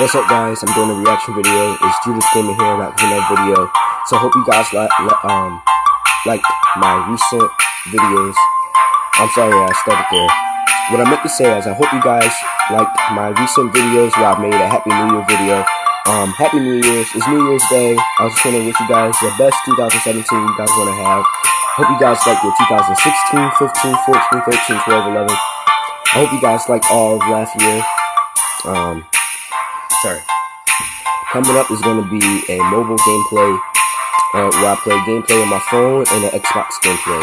What's up, guys? I'm doing a reaction video. It's JuderzGaming here, back with another video. So I hope you guys like my recent videos. I'm sorry I started there. What I meant to say is I hope you guys like my recent videos where I made a Happy New Year video. Happy New Year's. It's New Year's Day. I was just want to wish you guys the best 2017 you guys want to have. Hope you guys like your 2016, 15, 14, 13, 12, 11. I hope you guys like all of last year. Coming up is going to be a mobile gameplay where I play gameplay on my phone and an Xbox gameplay.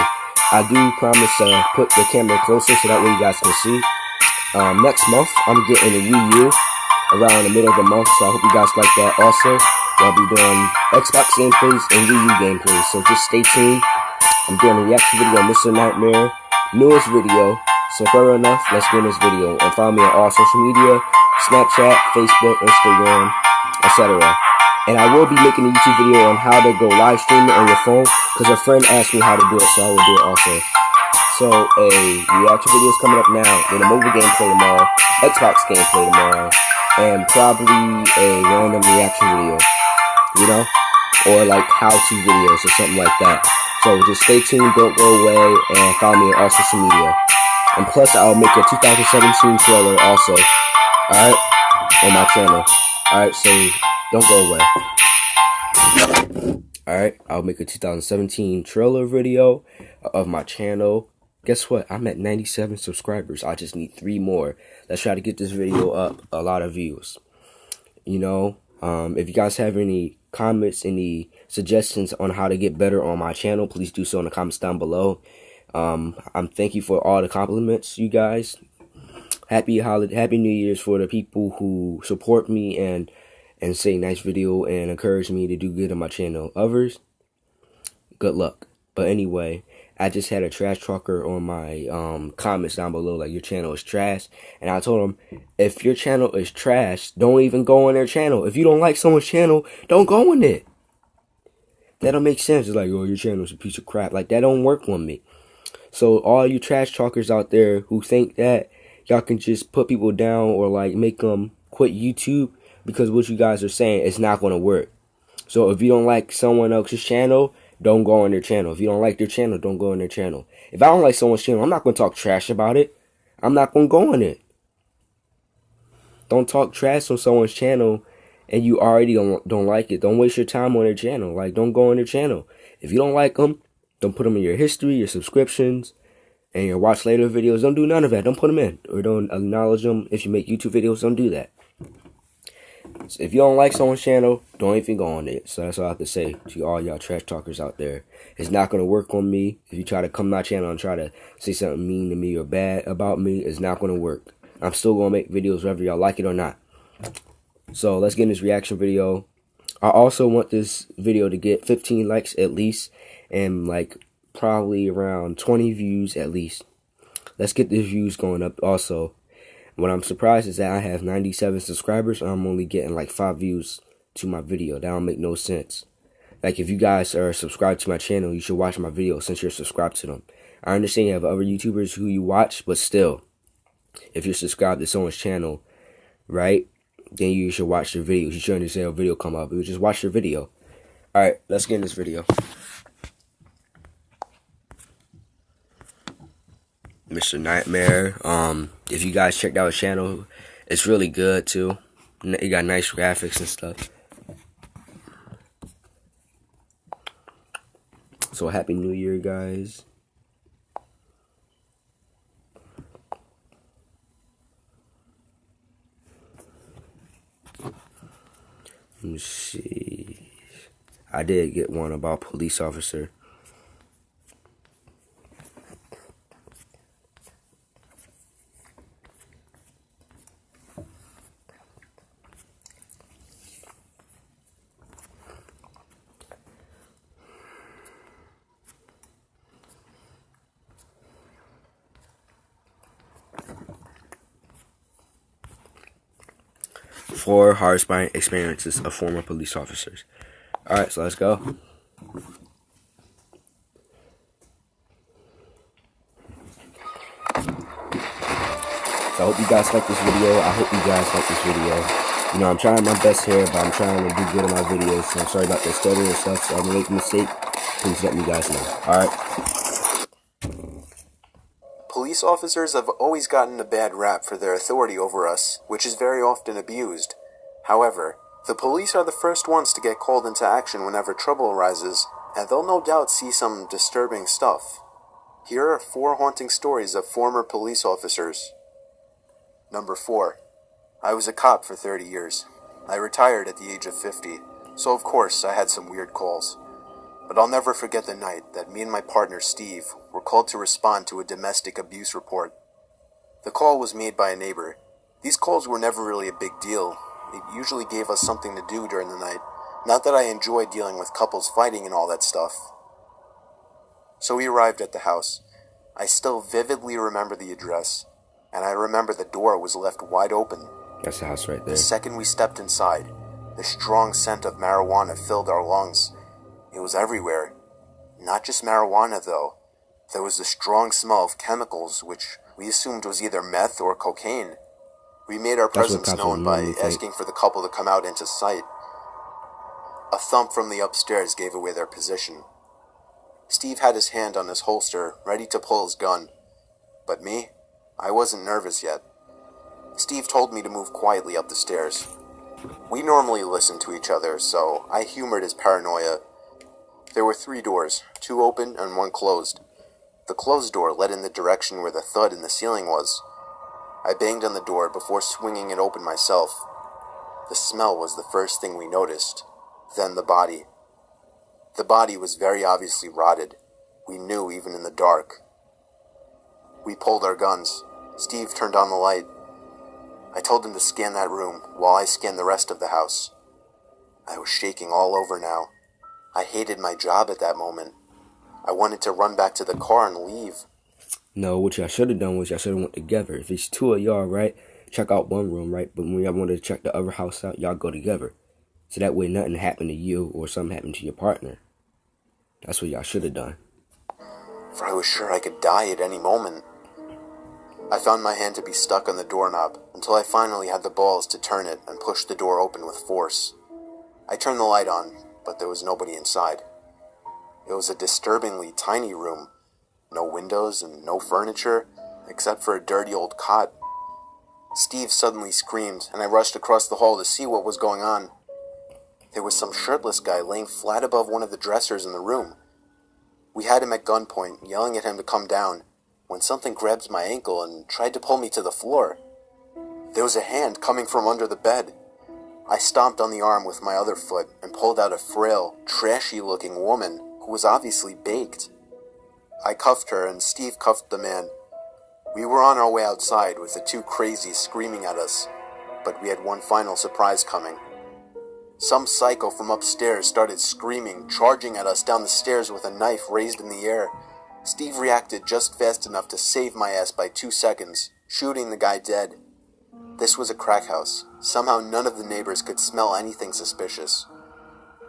I do promise to put the camera closer so that way you guys can see. Next month, I'm getting a Wii U around the middle of the month, so I hope you guys like that also. I'll be doing Xbox gameplays and Wii U gameplays, so just stay tuned. I'm doing a reaction video on Mr.Nightmare, newest video. So fair enough, let's get in this video. And follow me on all social media, Snapchat, Facebook, Instagram, etc. And I will be making a YouTube video on how to go live stream it on your phone, because a friend asked me how to do it, so I will do it also. So a reaction video is coming up now, then a mobile gameplay tomorrow, Xbox gameplay tomorrow, and probably a random reaction video, you know, or like how-to videos or something like that. So just stay tuned, don't go away, and follow me on all social media. And plus, I'll make a 2017 trailer also, alright, on my channel. Alright, so don't go away. Alright, I'll make a 2017 trailer video of my channel. Guess what? I'm at 97 subscribers. I just need 3 more. Let's try to get this video up a lot of views. You know, if you guys have any comments, any suggestions on how to get better on my channel, please do so in the comments down below. I'm thank you for all the compliments, you guys. Happy New Year's for the people who support me and say nice video and encourage me to do good on my channel. Others, good luck. But anyway, I just had a trash talker on my comments down below, like, your channel is trash. And I told him, if your channel is trash, don't even go on their channel. If you don't like someone's channel, don't go on it. That don't make sense. It's like, oh, your channel is a piece of crap. Like, that don't work on me. So all you trash talkers out there who think that y'all can just put people down or like make them quit YouTube because what you guys are saying, it's not going to work. So if you don't like someone else's channel, don't go on their channel. If you don't like their channel, don't go on their channel. If I don't like someone's channel, I'm not going to talk trash about it. I'm not going to go on it. Don't talk trash on someone's channel and you already don't like it. Don't waste your time on their channel. Like, don't go on their channel. If you don't like them, don't put them in your history, your subscriptions, and your watch later videos. Don't do none of that. Don't put them in. Or don't acknowledge them. If you make YouTube videos, don't do that. So if you don't like someone's channel, don't even go on it. So that's all I have to say to all y'all trash talkers out there. It's not going to work on me. If you try to come to my channel and try to say something mean to me or bad about me, it's not going to work. I'm still going to make videos whether y'all like it or not. So let's get in this reaction video. I also want this video to get 15 likes at least, and like probably around 20 views at least. Let's get the views going up also. What I'm surprised is that I have 97 subscribers and I'm only getting like 5 views to my video. That don't make no sense. Like, if you guys are subscribed to my channel, you should watch my videos since you're subscribed to them. I understand you have other YouTubers who you watch, but still, if you're subscribed to someone's channel, right, then you should watch their videos. You shouldn't just say a video come up. You just watch their video. Alright, let's get in this video. Mr.Nightmare. If you guys checked out his channel, it's really good too. He got nice graphics and stuff. So Happy New Year, guys. Let me see. I did get one about police officer. For hard experiences of former police officers. Alright, so let's go. So I hope you guys like this video. I hope you guys like this video. You know, I'm trying my best here, but I'm trying to do good in my videos, so I'm sorry about the stuttering and stuff. So I'm gonna make a mistake. Please let me guys know. Alright? Police officers have always gotten a bad rap for their authority over us, which is very often abused. However, the police are the first ones to get called into action whenever trouble arises, and they'll no doubt see some disturbing stuff. Here are 4 haunting stories of former police officers. Number 4. I was a cop for 30 years. I retired at the age of 50, so of course I had some weird calls. But I'll never forget the night that me and my partner Steve were called to respond to a domestic abuse report. The call was made by a neighbor. These calls were never really a big deal. It usually gave us something to do during the night. Not that I enjoy dealing with couples fighting and all that stuff. So we arrived at the house. I still vividly remember the address, and I remember the door was left wide open. That's the house right there. The second we stepped inside, the strong scent of marijuana filled our lungs. It was everywhere. Not just marijuana, though. There was the strong smell of chemicals, which we assumed was either meth or cocaine. We made our presence known by asking for the couple to come out into sight. A thump from the upstairs gave away their position. Steve had his hand on his holster, ready to pull his gun. But me? I wasn't nervous yet. Steve told me to move quietly up the stairs. We normally listen to each other, so I humored his paranoia. There were 3 doors, 2 open and 1 closed. The closed door led in the direction where the thud in the ceiling was. I banged on the door before swinging it open myself. The smell was the first thing we noticed, then the body. The body was very obviously rotted. We knew even in the dark. We pulled our guns. Steve turned on the light. I told him to scan that room while I scanned the rest of the house. I was shaking all over now. I hated my job at that moment. I wanted to run back to the car and leave. No, what y'all should have done was y'all should have went together. If it's 2 of y'all, right, check out one room, right? But when y'all wanted to check the other house out, y'all go together. So that way nothing happened to you or something happened to your partner. That's what y'all should have done. For I was sure I could die at any moment. I found my hand to be stuck on the doorknob until I finally had the balls to turn it and push the door open with force. I turned the light on, but there was nobody inside. It was a disturbingly tiny room. No windows and no furniture, except for a dirty old cot. Steve suddenly screamed, and I rushed across the hall to see what was going on. There was some shirtless guy laying flat above one of the dressers in the room. We had him at gunpoint, yelling at him to come down, when something grabbed my ankle and tried to pull me to the floor. There was a hand coming from under the bed. I stomped on the arm with my other foot and pulled out a frail, trashy-looking woman who was obviously baked. I cuffed her and Steve cuffed the man. We were on our way outside with the 2 crazies screaming at us, but we had one final surprise coming. Some psycho from upstairs started screaming, charging at us down the stairs with a knife raised in the air. Steve reacted just fast enough to save my ass by 2 seconds, shooting the guy dead. This was a crack house. Somehow none of the neighbors could smell anything suspicious.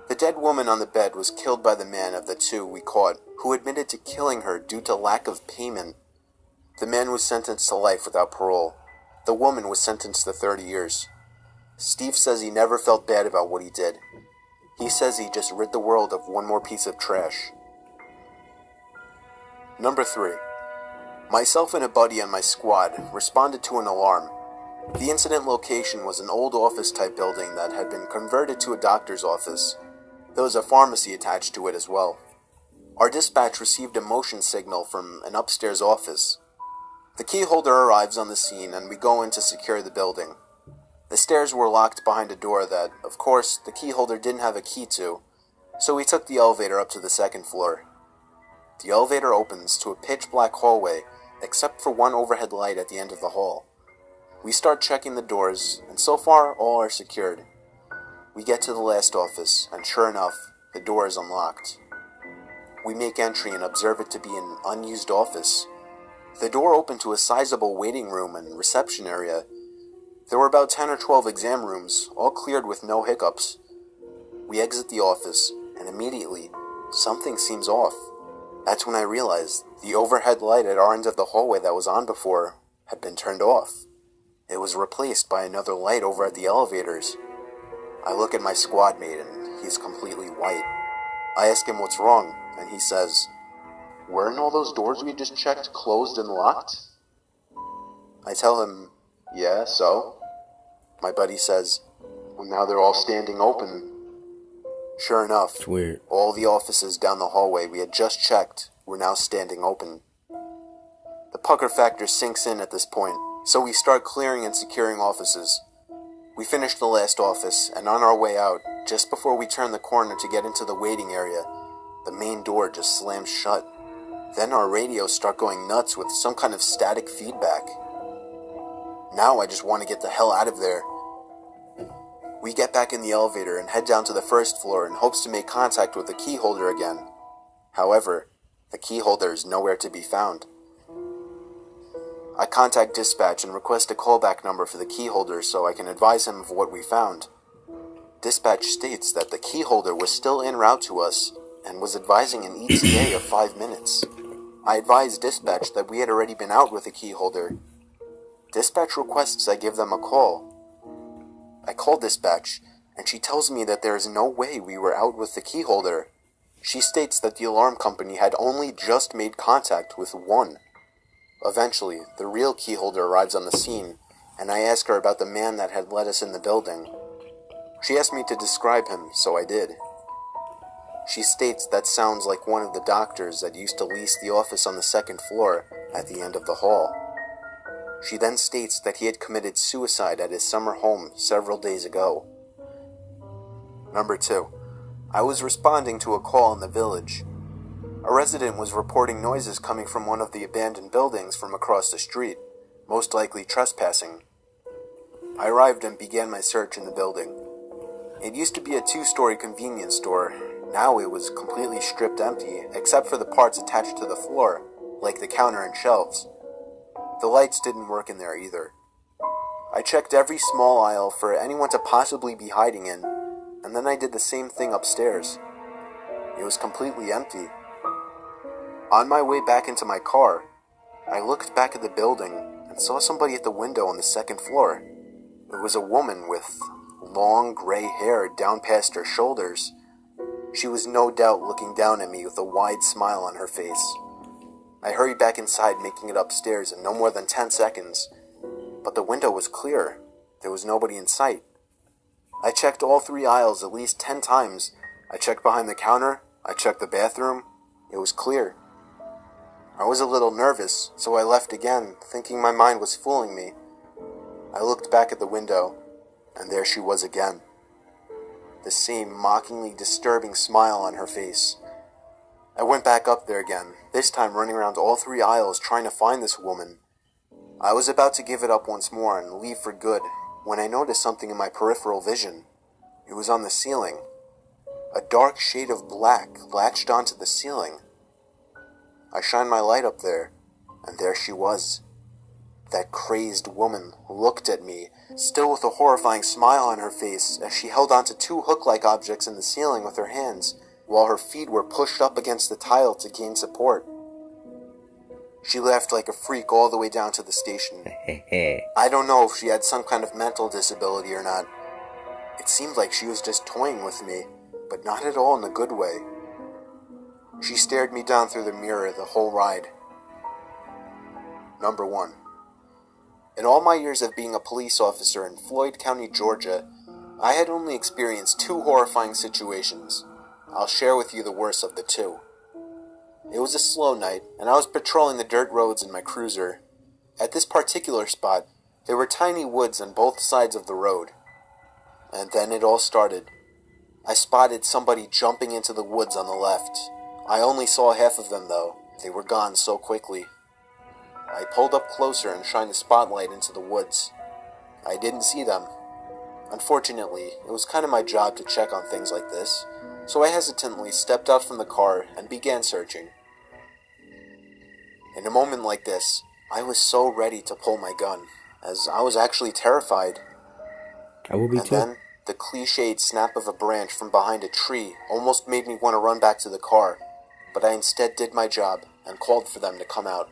The dead woman on the bed was killed by the man of the 2 we caught, who admitted to killing her due to lack of payment. The man was sentenced to life without parole. The woman was sentenced to 30 years. Steve says he never felt bad about what he did. He says he just rid the world of one more piece of trash. Number 3. Myself and a buddy on my squad responded to an alarm. The incident location was an old office-type building that had been converted to a doctor's office. There was a pharmacy attached to it as well. Our dispatch received a motion signal from an upstairs office. The key holder arrives on the scene and we go in to secure the building. The stairs were locked behind a door that, of course, the key holder didn't have a key to, so we took the elevator up to the 2nd floor. The elevator opens to a pitch-black hallway, except for one overhead light at the end of the hall. We start checking the doors, and so far, all are secured. We get to the last office, and sure enough, the door is unlocked. We make entry and observe it to be an unused office. The door opened to a sizable waiting room and reception area. There were about 10 or 12 exam rooms, all cleared with no hiccups. We exit the office, and immediately, something seems off. That's when I realized the overhead light at our end of the hallway that was on before had been turned off. It was replaced by another light over at the elevators. I look at my squad mate and he's completely white. I ask him what's wrong, and he says, "Weren't all those doors we just checked closed and locked?" I tell him, "Yeah, so?" My buddy says, "Well, now they're all standing open." Sure enough, It's weird. all the offices down the hallway we had just checked were now standing open. The pucker factor sinks in at this point, so we start clearing and securing offices. We finish the last office, and on our way out, just before we turn the corner to get into the waiting area, the main door just slams shut. Then our radios start going nuts with some kind of static feedback. Now I just want to get the hell out of there. We get back in the elevator and head down to the first floor in hopes to make contact with the key holder again. However, the key holder is nowhere to be found. I contact dispatch and request a callback number for the key holder so I can advise him of what we found. Dispatch states that the key holder was still en route to us and was advising an ETA of 5 minutes. I advised dispatch that we had already been out with the key holder. Dispatch requests I give them a call. I call dispatch, and she tells me that there is no way we were out with the key holder. She states that the alarm company had only just made contact with one. Eventually, the real key holder arrives on the scene, and I ask her about the man that had let us in the building. She asked me to describe him, so I did. She states that sounds like one of the doctors that used to lease the office on the second floor at the end of the hall. She then states that he had committed suicide at his summer home several days ago. Number 2. I was responding to a call in the village. A resident was reporting noises coming from one of the abandoned buildings from across the street, most likely trespassing. I arrived and began my search in the building. It used to be a 2-story convenience store. Now it was completely stripped empty, except for the parts attached to the floor, like the counter and shelves. The lights didn't work in there either. I checked every small aisle for anyone to possibly be hiding in, and then I did the same thing upstairs. It was completely empty. On my way back into my car, I looked back at the building and saw somebody at the window on the second floor. It was a woman with long gray hair down past her shoulders. She was no doubt looking down at me with a wide smile on her face. I hurried back inside, making it upstairs in no more than 10 seconds. But the window was clear. There was nobody in sight. I checked all 3 aisles at least 10 times. I checked behind the counter. I checked the bathroom. It was clear. I was a little nervous, so I left again, thinking my mind was fooling me. I looked back at the window, and there she was again. The same mockingly disturbing smile on her face. I went back up there again, this time running around all 3 aisles trying to find this woman. I was about to give it up once more and leave for good when I noticed something in my peripheral vision. It was on the ceiling. A dark shade of black latched onto the ceiling. I shined my light up there, and there she was. That crazed woman looked at me, still with a horrifying smile on her face, as she held onto 2 hook-like objects in the ceiling with her hands, while her feet were pushed up against the tile to gain support. She laughed like a freak all the way down to the station. I don't know if she had some kind of mental disability or not. It seemed like she was just toying with me, but not at all in a good way. She stared me down through the mirror the whole ride. Number 1. In all my years of being a police officer in Floyd County, Georgia, I had only experienced 2 horrifying situations. I'll share with you the worst of the 2. It was a slow night, and I was patrolling the dirt roads in my cruiser. At this particular spot, there were tiny woods on both sides of the road. And then it all started. I spotted somebody jumping into the woods on the left. I only saw half of them, though. They were gone so quickly. I pulled up closer and shined the spotlight into the woods. I didn't see them. Unfortunately, it was kind of my job to check on things like this, so I hesitantly stepped out from the car and began searching. In a moment like this, I was so ready to pull my gun, as I was actually terrified. I will be and too. Then, the cliched snap of a branch from behind a tree almost made me want to run back to the car, but I instead did my job and called for them to come out.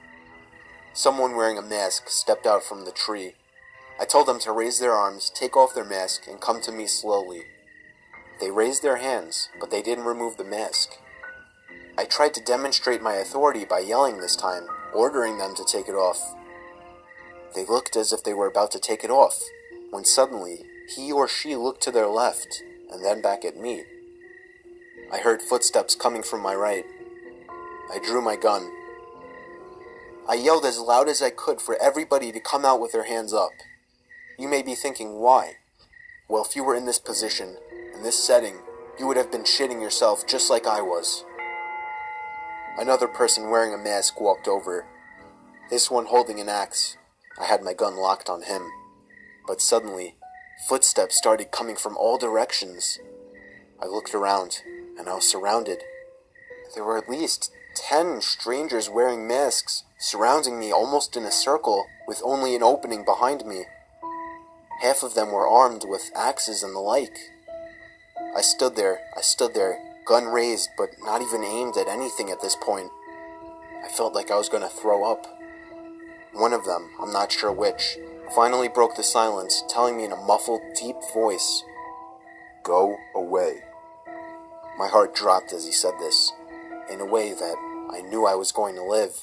Someone wearing a mask stepped out from the tree. I told them to raise their arms, take off their mask, and come to me slowly. They raised their hands, but they didn't remove the mask. I tried to demonstrate my authority by yelling this time, ordering them to take it off. They looked as if they were about to take it off, when suddenly, he or she looked to their left, and then back at me. I heard footsteps coming from my right. I drew my gun. I yelled as loud as I could for everybody to come out with their hands up. You may be thinking, why? Well, if you were in this position, in this setting, you would have been shitting yourself just like I was. Another person wearing a mask walked over. This one holding an axe. I had my gun locked on him. But suddenly, footsteps started coming from all directions. I looked around, and I was surrounded. There were at least 10 strangers wearing masks, surrounding me almost in a circle, with only an opening behind me. Half of them were armed with axes and the like. I stood there, gun raised, but not even aimed at anything at this point. I felt like I was going to throw up. One of them, I'm not sure which, finally broke the silence, telling me in a muffled, deep voice, "Go away." My heart dropped as he said this, in a way that I knew I was going to live.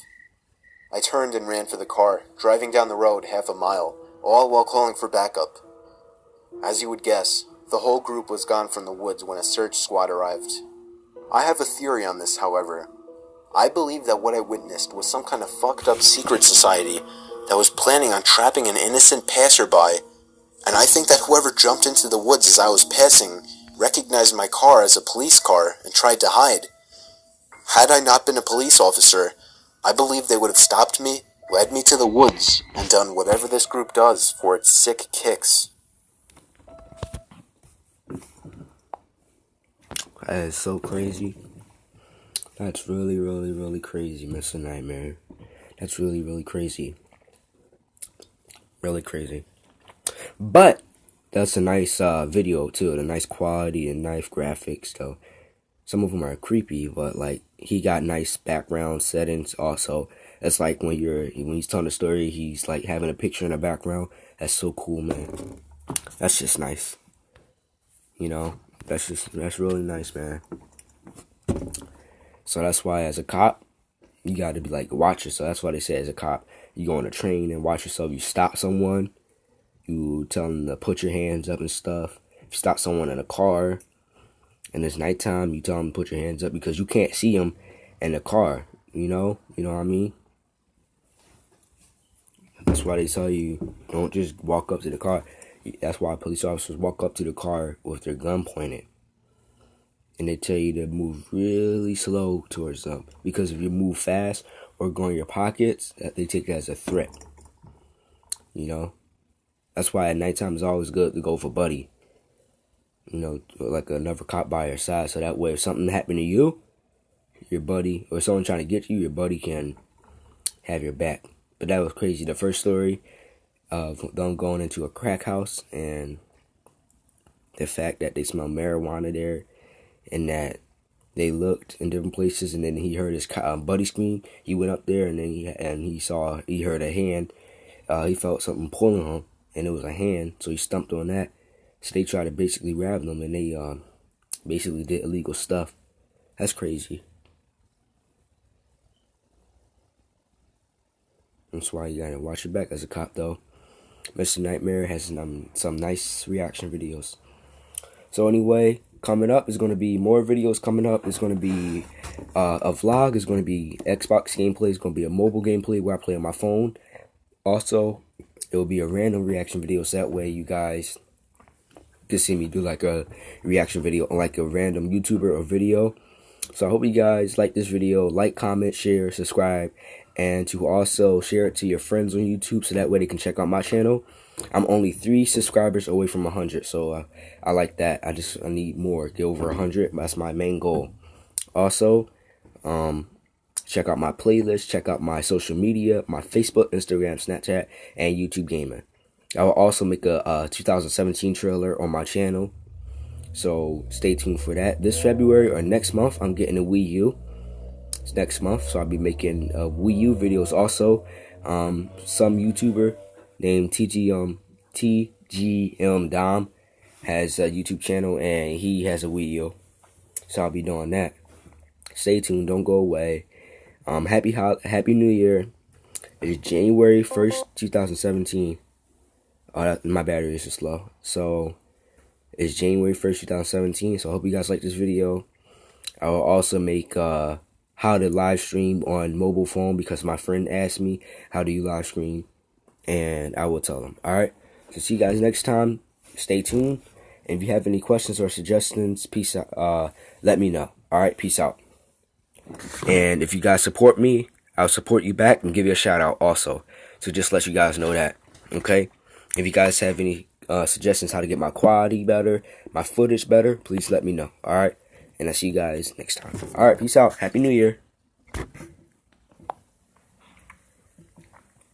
I turned and ran for the car, driving down the road half a mile, all while calling for backup. As you would guess, the whole group was gone from the woods when a search squad arrived. I have a theory on this, however. I believe that what I witnessed was some kind of fucked up secret society that was planning on trapping an innocent passerby, and I think that whoever jumped into the woods as I was passing recognized my car as a police car and tried to hide. Had I not been a police officer, I believe they would have stopped me, led me to the woods, and done whatever this group does for its sick kicks. That is so crazy. That's really, really, really crazy, Mr. Nightmare. That's really, really crazy. Really crazy. But that's a nice video too. The nice quality and nice graphics though. Some of them are creepy, but like he got nice background settings. Also, it's like when he's telling the story, he's like having a picture in the background. That's so cool, man. That's just nice. You know, that's really nice, man. So that's why as a cop, you got to be like a watcher. So that's why they say as a cop, you go on a train and watch yourself. You stop someone, you tell them to put your hands up and stuff. If you stop someone in a car and it's nighttime, you tell them to put your hands up because you can't see them in the car. You know what I mean? That's why they tell you don't just walk up to the car. That's why police officers walk up to the car with their gun pointed. And they tell you to move really slow towards them. Because if you move fast or go in your pockets, that they take it as a threat. You know? That's why at nighttime it's always good to go for buddy. You know, like another cop by your side. So that way if something happened to you, your buddy, or someone trying to get you, your buddy can have your back. But that was crazy. The first story of them going into a crack house and the fact that they smelled marijuana there. And that they looked in different places, and then he heard his buddy scream. He went up there, and then he heard a hand. He felt something pulling him, and it was a hand. So he stumped on that. So they tried to basically grab them, and they basically did illegal stuff. That's crazy. That's why you gotta watch your back as a cop, though. Mr. Nightmare has some nice reaction videos. So anyway, coming up is going to be more videos coming up. It's going to be a vlog. It's going to be Xbox gameplay. It's going to be a mobile gameplay where I play on my phone. Also, it will be a random reaction video. So that way you guys can see me do like a reaction video on like a random YouTuber or video. So I hope you guys like this video. Like, comment, share, subscribe. And to also share it to your friends on YouTube so that way they can check out my channel. I'm only 3 subscribers away from 100, so I like that. I need more, get over 100. That's my main goal. Also, check out my playlist, check out my social media, my Facebook, Instagram, Snapchat, and YouTube gaming. I will also make a 2017 trailer on my channel, so stay tuned for that. This February or next month, I'm getting a Wii U. It's next month, so I'll be making Wii U videos also. Some YouTuber named TG TGM Dom has a YouTube channel, and he has a Wii U. So I'll be doing that. Stay tuned. Don't go away. Happy New Year. It's January 1st, 2017. Oh, my battery is just low. So it's January 1st, 2017. So I hope you guys like this video. I will also make how to live stream on mobile phone, because my friend asked me, how do you live stream? And I will tell them. Alright. So see you guys next time. Stay tuned. And if you have any questions or suggestions, peace out. Let me know. Alright, peace out. And if you guys support me, I'll support you back and give you a shout out also. So just let you guys know that. Okay? If you guys have any suggestions how to get my quality better, my footage better, please let me know. Alright? And I'll see you guys next time. Alright, peace out. Happy New Year.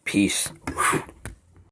Peace.